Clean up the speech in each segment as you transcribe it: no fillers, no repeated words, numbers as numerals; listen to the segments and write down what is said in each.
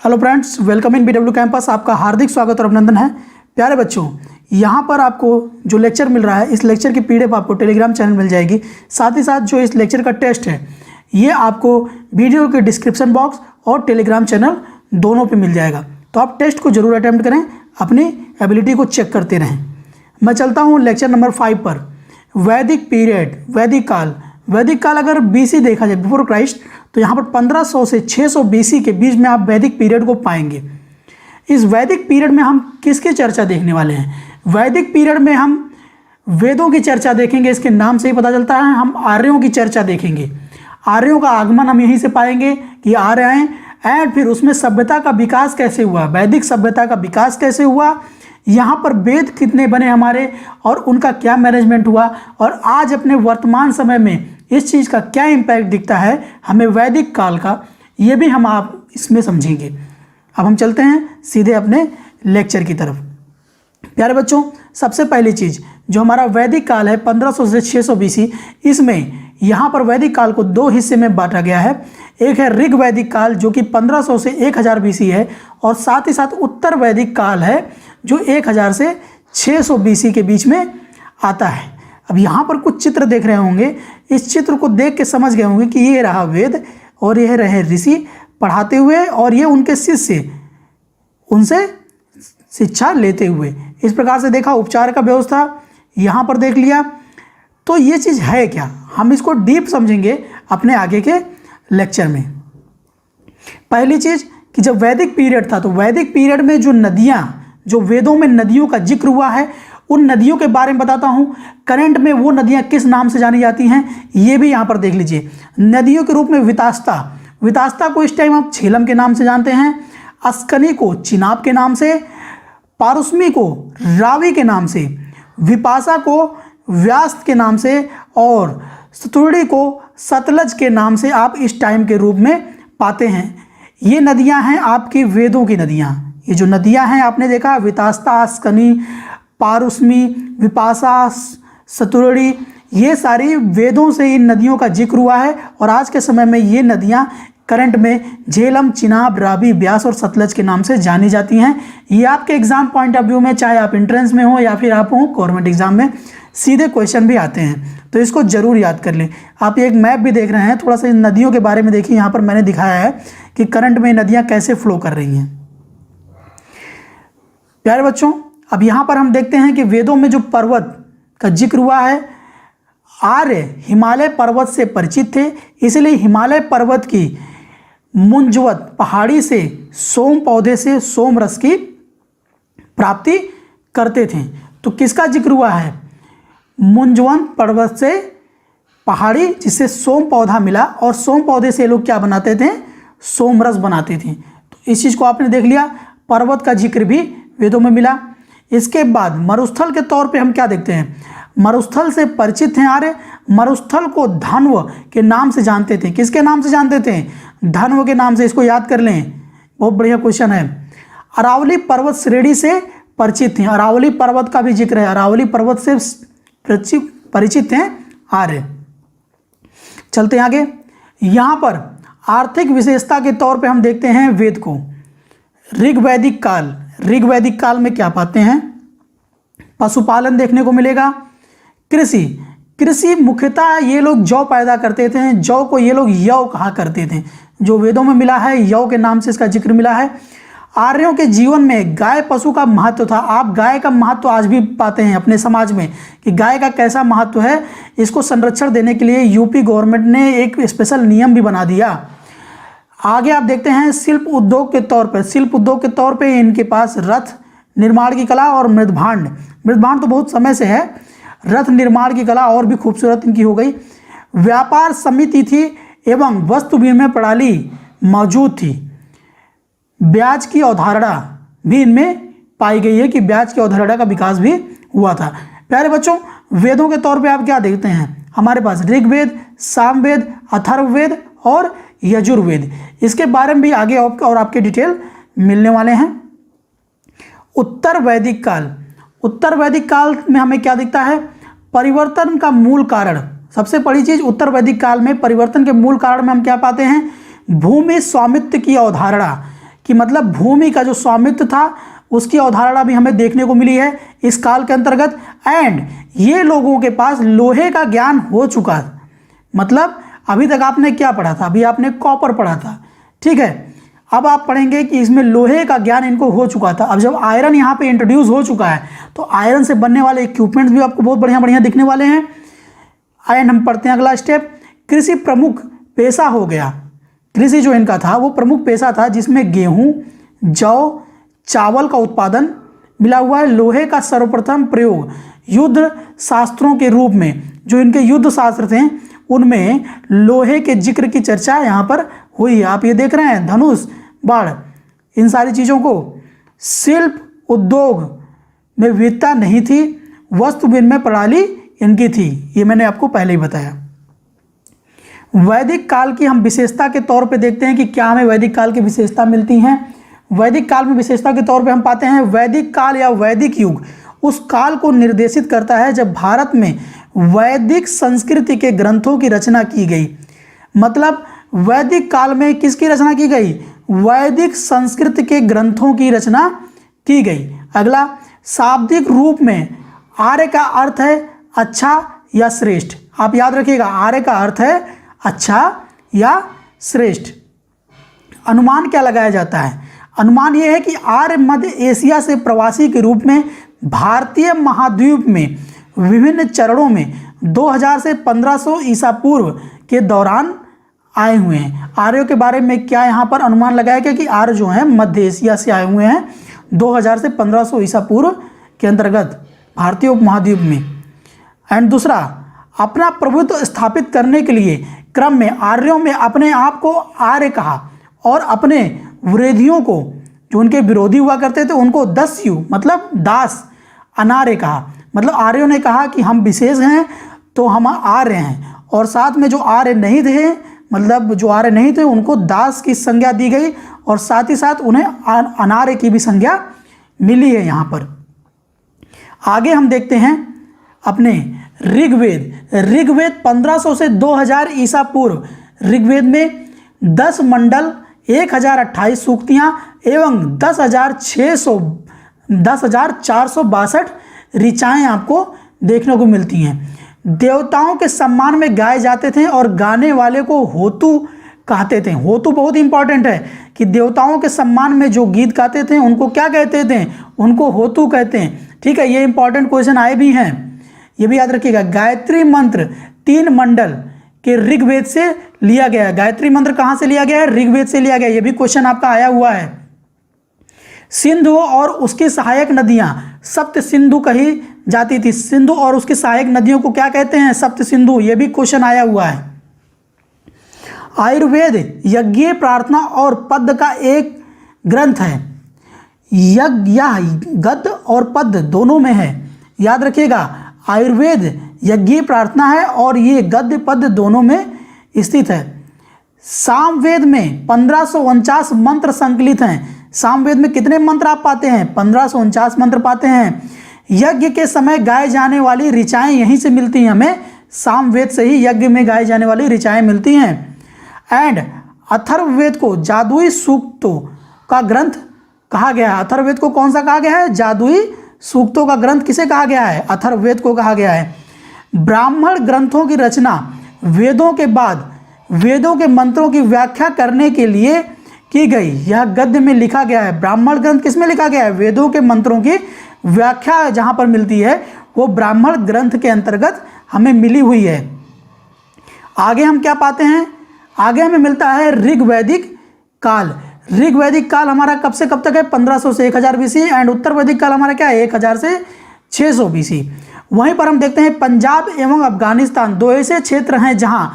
Hello friends, welcome in BW campus. आपका हार्दिक स्वागत और अभिनंदन है। प्यारे बच्चों, यहाँ पर आपको जो लेक्चर मिल रहा है, इस लेक्चर की PDF आपको टेलीग्राम चैनल मिल जाएगी। साथ ही साथ जो इस लेक्चर का टेस्ट है, ये आपको वीडियो के डिस्क्रिप्शन बॉक्स और टेलीग्राम चैनल दोनों पे मिल जाएगा। तो आप टेस्ट को जरूर अटैम्प्ट करें, अपनी एबिलिटी को चेक करते रहें। मैं चलता हूँ लेक्चर नंबर 5 पर। वैदिक पीरियड, वैदिक काल। वैदिक काल अगर BC देखा जाए, बिफोर क्राइस्ट, तो यहाँ पर 1500 से 600 BC के बीच में आप वैदिक पीरियड को पाएंगे। इस वैदिक पीरियड में हम किसकी चर्चा देखने वाले हैं? वैदिक पीरियड में हम वेदों की चर्चा देखेंगे। इसके नाम से ही पता चलता है। हम आर्यों की चर्चा देखेंगे। आर्यों का आगमन हम यहीं से पाएंगे कि आर्य आए, एंड फिर उसमें सभ्यता का विकास कैसे हुआ, वैदिक सभ्यता का विकास कैसे हुआ, यहाँ पर वेद कितने बने हमारे और उनका क्या मैनेजमेंट हुआ, और आज अपने वर्तमान समय में इस चीज़ का क्या इम्पैक्ट दिखता है हमें वैदिक काल का, ये भी हम आप इसमें समझेंगे। अब हम चलते हैं सीधे अपने लेक्चर की तरफ। प्यारे बच्चों, सबसे पहली चीज़ जो हमारा वैदिक काल है 1500 से 600 BC, इसमें यहाँ पर वैदिक काल को दो हिस्से में बांटा गया है। एक है ऋग वैदिक काल जो कि 1500 से 1000 BC है, और साथ ही साथ उत्तर वैदिक काल है जो 1000 से 600 BC के बीच में आता है। अब यहाँ पर कुछ चित्र देख रहे होंगे। इस चित्र को देख के समझ गए होंगे कि ये रहा वेद और यह रहे ऋषि पढ़ाते हुए, और ये उनके शिष्य उनसे शिक्षा लेते हुए। इस प्रकार से देखा उपचार का व्यवस्था यहाँ पर देख लिया। तो ये चीज़ है क्या, हम इसको डीप समझेंगे अपने आगे के लेक्चर में। पहली चीज़ कि जब वैदिक पीरियड था, तो वैदिक पीरियड में जो नदियाँ, जो वेदों में नदियों का जिक्र हुआ है, उन नदियों के बारे में बताता हूँ। करंट में वो नदियाँ किस नाम से जानी जाती हैं, ये भी यहाँ पर देख लीजिए। नदियों के रूप में वितास्ता, वितास्ता को इस टाइम आप झेलम के नाम से जानते हैं, अस्कनी को चिनाब के नाम से, पारुस्मी को रावी के नाम से, विपाशा को व्यास के नाम से, और सतुर्णी को सतलज के नाम से आप इस टाइम के रूप में पाते हैं। ये नदियां हैं आपकी वेदों की नदियां। ये जो नदियां हैं आपने देखा, वितास्ता, अस्कनी, पारुस्मी, विपाशा, सतुर्णी, ये सारी वेदों से इन नदियों का जिक्र हुआ है। और आज के समय में ये नदियां करंट में झेलम, चिनाब, रावी, ब्यास और सतलज के नाम से जानी जाती हैं। ये आपके एग्जाम पॉइंट ऑफ व्यू में, चाहे आप एंट्रेंस में हो या फिर आप हो गवर्नमेंट एग्जाम में, सीधे क्वेश्चन भी आते हैं। तो इसको जरूर याद कर लें। आप एक मैप भी देख रहे हैं, थोड़ा सा इन नदियों के बारे में देखिए। यहाँ पर मैंने दिखाया है कि करंट में नदियाँ कैसे फ्लो कर रही हैं। प्यारे बच्चों, अब यहाँ पर हम देखते हैं कि वेदों में जो पर्वत का जिक्र हुआ है, आर्य हिमालय पर्वत से परिचित थे, इसलिए हिमालय पर्वत की मुंजवत पहाड़ी से सोम पौधे से सोम रस की प्राप्ति करते थे। तो किसका जिक्र हुआ है? मुंजवंत पर्वत से पहाड़ी जिससे सोम पौधा मिला, और सोम पौधे से लोग क्या बनाते थे? सोम रस बनाते थे। तो इस चीज़ को आपने देख लिया। पर्वत का जिक्र भी वेदों में मिला। इसके बाद मरुस्थल के तौर पे हम क्या देखते हैं? मरुस्थल से परिचित हैं आर्य। मरुस्थल को धन्व के नाम से जानते थे। किसके नाम से जानते थे? धन्व के नाम से। इसको याद कर लें, बहुत बढ़िया क्वेश्चन है। अरावली पर्वत श्रेणी से परिचित थे। अरावली पर्वत का भी जिक्र है। अरावली पर्वत से परिचित हैं आर्य। चलते हैं आगे। यहाँ पर आर्थिक विशेषता के तौर पे हम देखते हैं वेद को। ऋग वैदिक काल, ऋग वैदिक काल में क्या पाते हैं? पशुपालन देखने को मिलेगा। कृषि, कृषि मुख्यतः ये लोग जौ पैदा करते थे। जौ को ये लोग यव कहा करते थे, जो वेदों में मिला है, यव के नाम से इसका जिक्र मिला है। आर्यों के जीवन में गाय पशु का महत्व था। आप गाय का महत्व आज भी पाते हैं अपने समाज में कि गाय का कैसा महत्व है। इसको संरक्षण देने के लिए यूपी गवर्नमेंट ने एक स्पेशल नियम भी बना दिया। आगे आप देखते हैं शिल्प उद्योग के तौर पर। शिल्प उद्योग के तौर पे इनके पास रथ निर्माण की कला और मृदभांड, मृदभांड तो बहुत समय से है, रथ निर्माण की कला और भी खूबसूरत इनकी हो गई। व्यापार समिति थी एवं वस्तु विनिमय प्रणाली मौजूद थी। ब्याज की अवधारणा भी इनमें पाई गई है कि ब्याज की अवधारणा का विकास भी हुआ था। प्यारे बच्चों, वेदों के तौर पे आप क्या देखते हैं? हमारे पास ऋग्वेद, सामवेद, अथर्ववेद और यजुर्वेद। इसके बारे में भी आगे और आपके डिटेल मिलने वाले हैं। उत्तर वैदिक काल, उत्तर वैदिक काल में हमें क्या दिखता है? परिवर्तन का मूल कारण। सबसे बड़ी चीज उत्तर वैदिक काल में परिवर्तन के मूल कारण में हम क्या पाते हैं? भूमि स्वामित्व की अवधारणा कि मतलब भूमि का जो स्वामित्व था उसकी अवधारणा भी हमें देखने को मिली है इस काल के अंतर्गत। एंड ये लोगों के पास लोहे का ज्ञान हो चुका था। मतलब अभी तक आपने क्या पढ़ा था, अभी आपने कॉपर पढ़ा था, ठीक है। अब आप पढ़ेंगे कि इसमें लोहे का ज्ञान इनको हो चुका था। अब जब आयरन यहाँ पे इंट्रोड्यूस हो चुका है तो आयरन से बनने वाले इक्विपमेंट्स भी आपको बहुत बढ़िया बढ़िया दिखने वाले हैं। एंड हम पढ़ते हैं अगला स्टेप, कृषि प्रमुख पेशा हो गया। कृषि जो इनका था वो प्रमुख पेशा था, जिसमें गेहूं, जौ, चावल का उत्पादन मिला हुआ है। लोहे का सर्वप्रथम प्रयोग युद्ध शास्त्रों के रूप में, जो इनके युद्ध शास्त्र थे उनमें लोहे के जिक्र की चर्चा यहाँ पर हुई है। आप ये देख रहे हैं, धनुष, बाण, इन सारी चीज़ों को। शिल्प उद्योग में विविधता नहीं थी, वस्तु विनिमय प्रणाली इनकी थी, ये मैंने आपको पहले ही बताया। वैदिक काल की हम विशेषता के तौर पे देखते हैं कि क्या हमें वैदिक काल की विशेषता मिलती हैं। वैदिक काल में विशेषता के तौर पे हम पाते हैं वैदिक काल या वैदिक युग उस काल को निर्देशित करता है जब भारत में वैदिक संस्कृति के ग्रंथों की रचना की गई। मतलब वैदिक काल में किसकी रचना की गई? वैदिक संस्कृति के ग्रंथों की रचना की गई। अगला, शाब्दिक रूप में आर्य का अर्थ है अच्छा या श्रेष्ठ। आप याद रखिएगा, आर्य का अर्थ है अच्छा या श्रेष्ठ। अनुमान क्या लगाया जाता है? अनुमान यह है कि आर्य मध्य एशिया से प्रवासी के रूप में भारतीय महाद्वीप में विभिन्न चरणों में 2000 से 1500 ईसा पूर्व के दौरान आए हुए हैं। आर्यों के बारे में क्या यहाँ पर अनुमान लगाया गया कि आर्य जो हैं मध्य एशिया से आए हुए हैं 2000 से 1500 ईसा पूर्व के अंतर्गत भारतीय उपमहाद्वीप में। एंड दूसरा, अपना प्रभुत्व स्थापित करने के लिए क्रम में आर्यों में अपने आप को आर्य कहा और अपने विरोधियों को, जो उनके विरोधी हुआ करते थे, उनको दस्यु मतलब दास, अनार्य कहा। मतलब आर्यों ने कहा कि हम विशेष हैं तो हम आर्य हैं, और साथ में जो आर्य नहीं थे, मतलब जो आर्य नहीं थे उनको दास की संज्ञा दी गई, और साथ ही साथ उन्हें अनार्य की भी संज्ञा मिली है। यहाँ पर आगे हम देखते हैं अपने ऋग्वेद। ऋग्वेद 1500 से 2000 ईसा पूर्व। ऋग्वेद में 10 मंडल, 1028 सूक्तियाँ एवं 10,462 ऋचाएँ आपको देखने को मिलती हैं। देवताओं के सम्मान में गाए जाते थे और गाने वाले को होतु कहते थे। होतु बहुत इंपॉर्टेंट है कि देवताओं के सम्मान में जो गीत गाते थे उनको क्या कहते थे? उनको होतु कहते हैं। ठीक है, ये इंपॉर्टेंट क्वेश्चन आए भी हैं, ये भी याद रखिएगा। गायत्री मंत्र 3 मंडल के ऋग्वेद से लिया गया है। गायत्री मंत्र कहाँ से लिया गया है? ऋग्वेद से लिया गया। ये भी क्वेश्चन आपका आया हुआ है। सिंधु और उसकी सहायक नदियां सप्त सिंधु कही जाती थी। सिंधु और उसकी सहायक नदियों को क्या कहते हैं? सप्त सिंधु। ये भी क्वेश्चन आया हुआ है। आयुर्वेद यज्ञ, प्रार्थना और पद्य का एक ग्रंथ है। यज्ञ गद्य और पद्य दोनों में है, याद रखिएगा। आयुर्वेद यज्ञ प्रार्थना है और ये गद्य पद्य दोनों में स्थित है। सामवेद में 1549 मंत्र संकलित हैं। सामवेद में कितने मंत्र आप पाते हैं? 1549 मंत्र पाते हैं। यज्ञ के समय गाए जाने वाली ऋचाएँ यहीं से मिलती हैं हमें, सामवेद से ही यज्ञ में गाए जाने वाली ऋचाएँ मिलती हैं। एंड अथर्ववेद को जादुई सूक्तों का ग्रंथ कहा गया है। अथर्ववेद को कौन सा कहा गया है? जादुई सूक्तों का ग्रंथ किसे कहा गया है? अथर्ववेद को कहा गया है। ब्राह्मण ग्रंथों की रचना वेदों के बाद वेदों के मंत्रों की व्याख्या करने के लिए की गई। यह गद्य में लिखा गया है। ब्राह्मण ग्रंथ किस में लिखा गया है? वेदों के मंत्रों की व्याख्या जहाँ पर मिलती है वो ब्राह्मण ग्रंथ के अंतर्गत हमें मिली हुई है। आगे हम क्या पाते हैं? आगे हमें मिलता है ऋग्वैदिक काल। ऋग्वैदिक काल हमारा कब से कब तक है? 1500 से 1000 BC। एंड उत्तर वैदिक काल हमारा क्या है? 1000 से 600 BC। वहीं पर हम देखते हैं पंजाब एवं अफगानिस्तान दो ऐसे क्षेत्र हैं जहां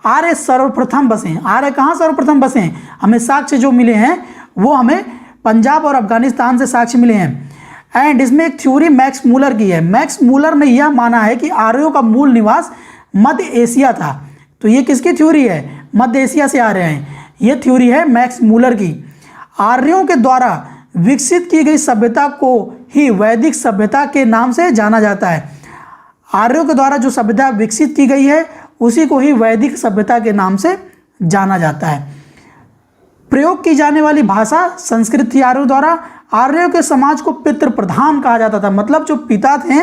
आर्य सर्वप्रथम बसे। आर्य कहाँ सर्वप्रथम बसे? हमें साक्ष्य जो मिले हैं वो हमें पंजाब और अफगानिस्तान से साक्ष्य मिले हैं। एंड इसमें एक थ्योरी मैक्स मूलर की है। मैक्स मूलर ने यह माना है कि आर्यों का मूल निवास मध्य एशिया था। तो ये किसकी थ्योरी है? मध्य एशिया से आ रहे हैं। ये थ्योरी है मैक्स मूलर की। आर्यों के द्वारा विकसित की गई सभ्यता को ही वैदिक सभ्यता के नाम से जाना जाता है। आर्यों के द्वारा जो सभ्यता विकसित की गई है उसी को ही वैदिक सभ्यता के नाम से जाना जाता है। प्रयोग की जाने वाली भाषा संस्कृत थी आर्यों द्वारा। आर्यों के समाज को पितृ प्रधान कहा जाता था, मतलब जो पिता थे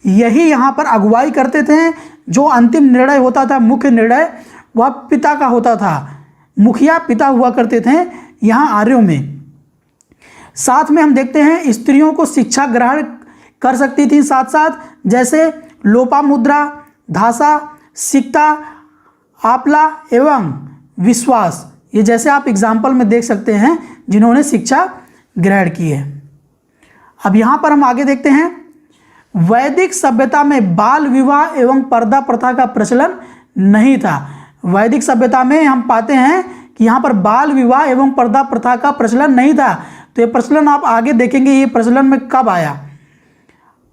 यही यहाँ पर अगुवाई करते थे। जो अंतिम निर्णय होता था, मुख्य निर्णय, वह पिता का होता था। मुखिया पिता हुआ करते थे यहाँ आर्यों में। साथ में हम देखते हैं स्त्रियों को शिक्षा ग्रहण कर सकती थी साथ साथ, जैसे लोपामुद्रा, धासा, सिक्ता, आपला एवं विश्वास। ये जैसे आप एग्जाम्पल में देख सकते हैं जिन्होंने शिक्षा ग्रहण की है। अब यहाँ पर हम आगे देखते हैं, वैदिक सभ्यता में बाल विवाह एवं पर्दा प्रथा का प्रचलन नहीं था। वैदिक सभ्यता में हम पाते हैं कि यहाँ पर बाल विवाह एवं पर्दा प्रथा का प्रचलन नहीं था। तो ये प्रचलन आप आगे देखेंगे, ये प्रचलन में कब आया।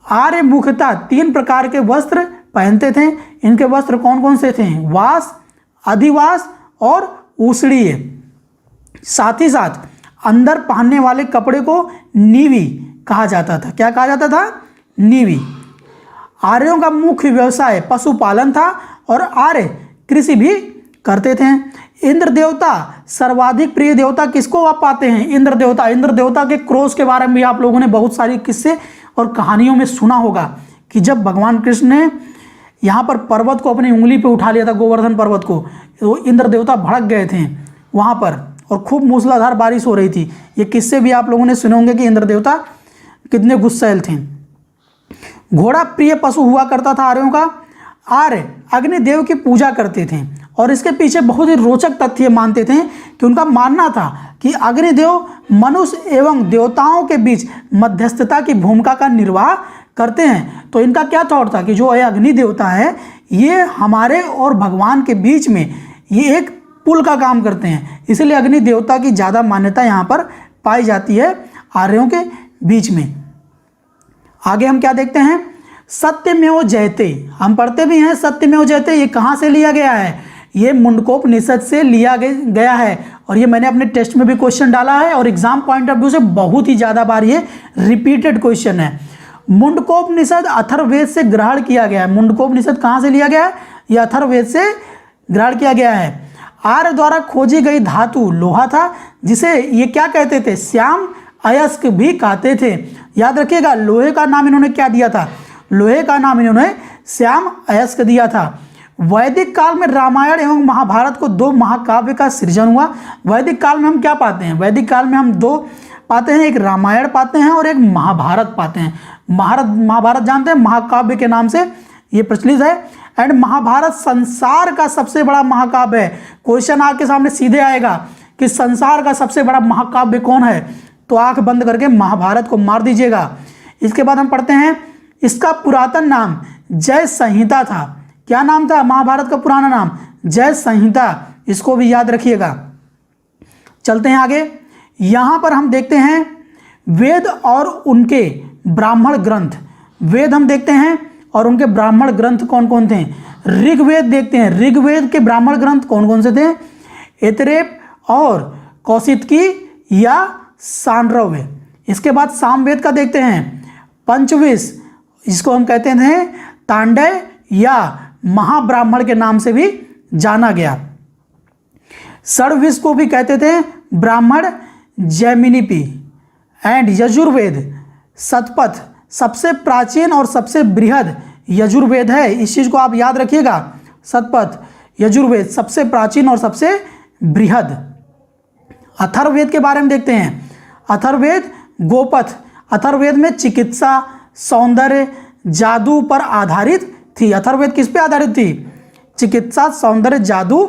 आर्य मुख्यतः 3 प्रकार के वस्त्र पहनते थे। इनके वस्त्र कौन कौन से थे? वास, अधिवास और ऊसड़ीय। साथ ही साथ अंदर पहनने वाले कपड़े को नीवी कहा जाता था। क्या कहा जाता था? नीवी। आर्यों का मुख्य व्यवसाय पशुपालन था और आर्य कृषि भी करते थे। इंद्र देवता सर्वाधिक प्रिय देवता किसको आप पाते हैं? इंद्र देवता। इंद्र देवता के क्रोध के बारे में भी आप लोगों ने बहुत सारी किस्से और कहानियों में सुना होगा कि जब भगवान कृष्ण ने यहाँ पर पर्वत को अपनी उंगली पे उठा लिया था, गोवर्धन पर्वत को, तो इंद्र देवता भड़क गए थे वहाँ पर और खूब मूसलाधार बारिश हो रही थी। ये किस्से भी आप लोगों ने सुने होंगे कि इंद्र देवता कितने गुस्सैल थे। घोड़ा प्रिय पशु हुआ करता था आर्यों का। आर्य अग्निदेव की पूजा करते थे और इसके पीछे बहुत ही रोचक तथ्य मानते थे कि उनका मानना था कि अग्निदेव मनुष्य एवं देवताओं के बीच मध्यस्थता की भूमिका का निर्वाह करते हैं। तो इनका क्या थॉट था कि जो ये अग्नि देवता है ये हमारे और भगवान के बीच में ये एक पुल का काम करते हैं, इसलिए अग्नि देवता की ज़्यादा मान्यता यहाँ पर पाई जाती है आर्यों के बीच में। आगे हम क्या देखते हैं? सत्यमेव जयते। हम पढ़ते भी हैं सत्यमेव जयते। ये कहाँ से लिया गया है? ये मुंडकोपनिषद से लिया गया है और ये मैंने अपने टेस्ट में भी क्वेश्चन डाला है और एग्जाम पॉइंट ऑफ व्यू से बहुत ही ज़्यादा बार ये रिपीटेड क्वेश्चन है। मुंडकोपनिषद अथर्ववेद से ग्रहण किया गया है। मुंडकोपनिषद कहाँ से लिया गया है? ये अथर्ववेद से ग्रहण किया गया है। आर्य द्वारा खोजी गई धातु लोहा था, जिसे ये क्या कहते थे? श्याम अयस्क भी कहते थे। याद रखिएगा, लोहे का नाम इन्होंने क्या दिया था? लोहे का नाम इन्होंने श्याम अयस्क दिया था। वैदिक काल में रामायण एवं महाभारत को 2 महाकाव्य का सृजन हुआ। वैदिक काल में हम क्या पाते हैं? वैदिक काल में हम 2 पाते हैं, एक रामायण पाते हैं और एक महाभारत पाते हैं। महाभारत जानते हैं, महाकाव्य के नाम से ये प्रचलित है। एंड महाभारत संसार का सबसे बड़ा महाकाव्य है। क्वेश्चन आपके सामने सीधे आएगा कि संसार का सबसे बड़ा महाकाव्य कौन है, तो आंख बंद करके महाभारत को मार दीजिएगा। इसके बाद हम पढ़ते हैं, इसका पुरातन नाम जय संहिता था। क्या नाम था महाभारत का पुराना नाम? जय संहिता। इसको भी याद रखिएगा। चलते हैं आगे। यहाँ पर हम देखते हैं वेद और उनके ब्राह्मण ग्रंथ। वेद हम देखते हैं और उनके ब्राह्मण ग्रंथ कौन कौन थे? ऋग्वेद देखते हैं। ऋग्वेद के ब्राह्मण ग्रंथ कौन कौन से थे? ऐतरेय और कौशितकी या सांडव्य। इसके बाद सामवेद का देखते हैं। पंचविश, इसको हम कहते थे तांडय या महाब्राह्मण के नाम से भी जाना गया। षड्विश को भी कहते थे ब्राह्मण जैमिनीपि। एंड यजुर्वेद शतपथ सबसे प्राचीन और सबसे बृहद यजुर्वेद है। इस चीज़ को आप याद रखिएगा, शतपथ यजुर्वेद सबसे प्राचीन और सबसे बृहद। अथर्ववेद के बारे में देखते हैं। अथर्ववेद गोपथ। अथर्ववेद में चिकित्सा, सौंदर्य, जादू पर आधारित थी। अथर्ववेद किस पे आधारित थी? चिकित्सा, सौंदर्य, जादू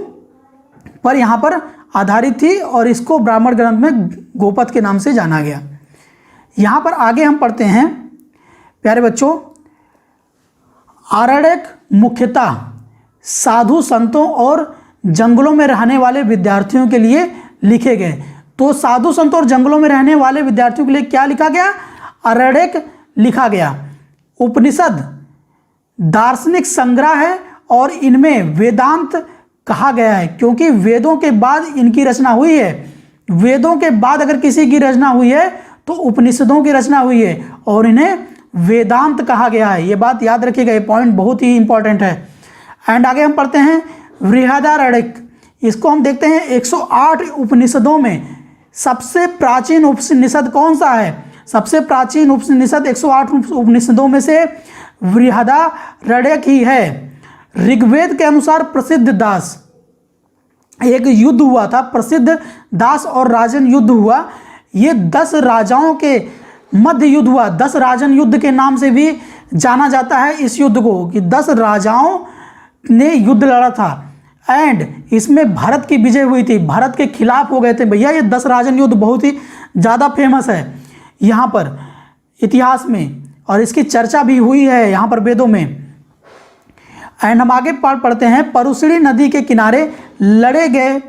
पर यहाँ पर आधारित थी और इसको ब्राह्मण ग्रंथ में गोपथ के नाम से जाना गया। यहाँ पर आगे हम पढ़ते हैं प्यारे बच्चों, आरण्यक मुख्यतः साधु संतों और जंगलों में रहने वाले विद्यार्थियों के लिए लिखे गए। तो साधु संतों और जंगलों में रहने वाले विद्यार्थियों के लिए क्या लिखा गया? आरण्यक लिखा गया। उपनिषद दार्शनिक संग्रह है और इनमें वेदांत कहा गया है, क्योंकि वेदों के बाद इनकी रचना हुई है। वेदों के बाद अगर किसी की रचना हुई है तो उपनिषदों की रचना हुई है और इन्हें वेदांत कहा गया है। ये बात याद रखिएगा, ये पॉइंट बहुत ही इंपॉर्टेंट है। एंड आगे हम पढ़ते हैं बृहदारण्यक। इसको हम देखते हैं 108 उपनिषदों में सबसे प्राचीन उपनिषद कौन सा है? सबसे प्राचीन उपनिषद 108 उपनिषदों में से बृहदारण्यक ही है। ऋग्वेद के अनुसार प्रसिद्ध दास, एक युद्ध हुआ था, प्रसिद्ध दास और राजन युद्ध हुआ। ये 10 राजाओं के मध्य युद्ध हुआ। 10 राजन युद्ध के नाम से भी जाना जाता है इस युद्ध को, कि 10 राजाओं ने युद्ध लड़ा था एंड इसमें भारत की विजय हुई थी। भारत के खिलाफ हो गए थे भैया। ये 10 राजन युद्ध बहुत ही ज़्यादा फेमस है यहाँ पर इतिहास में, और इसकी चर्चा भी हुई है यहाँ पर वेदों में। एंड हम आगे पढ़ते हैं। परुशड़ी नदी के किनारे लड़े गए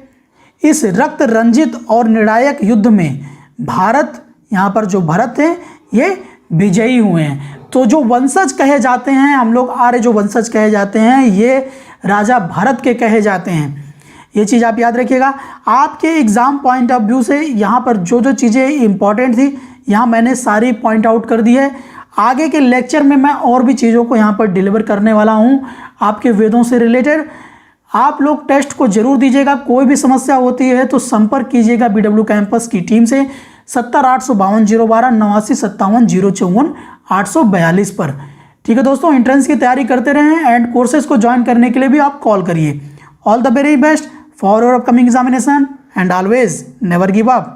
इस रक्त रंजित और निर्णायक युद्ध में भारत, यहाँ पर जो भरत थे ये विजयी हुए हैं। तो जो वंशज कहे जाते हैं, हम लोग आर्य जो वंशज कहे जाते हैं, ये राजा भरत के कहे जाते हैं। ये चीज़ आप याद रखिएगा। आपके एग्ज़ाम पॉइंट ऑफ व्यू से यहाँ पर जो जो चीज़ें इंपॉर्टेंट थी यहाँ मैंने सारी पॉइंट आउट कर दी है। आगे के लेक्चर में मैं और भी चीज़ों को यहाँ पर डिलीवर करने वाला हूँ आपके वेदों से रिलेटेड। आप लोग टेस्ट को जरूर दीजिएगा। कोई भी समस्या होती है तो संपर्क कीजिएगा BW कैंपस की टीम से 70852012 895704 842 पर। ठीक है दोस्तों, एंट्रेंस की तैयारी करते रहें एंड कोर्सेज को ज्वाइन करने के लिए भी आप कॉल करिए। All the very best for your upcoming examination and always never give up.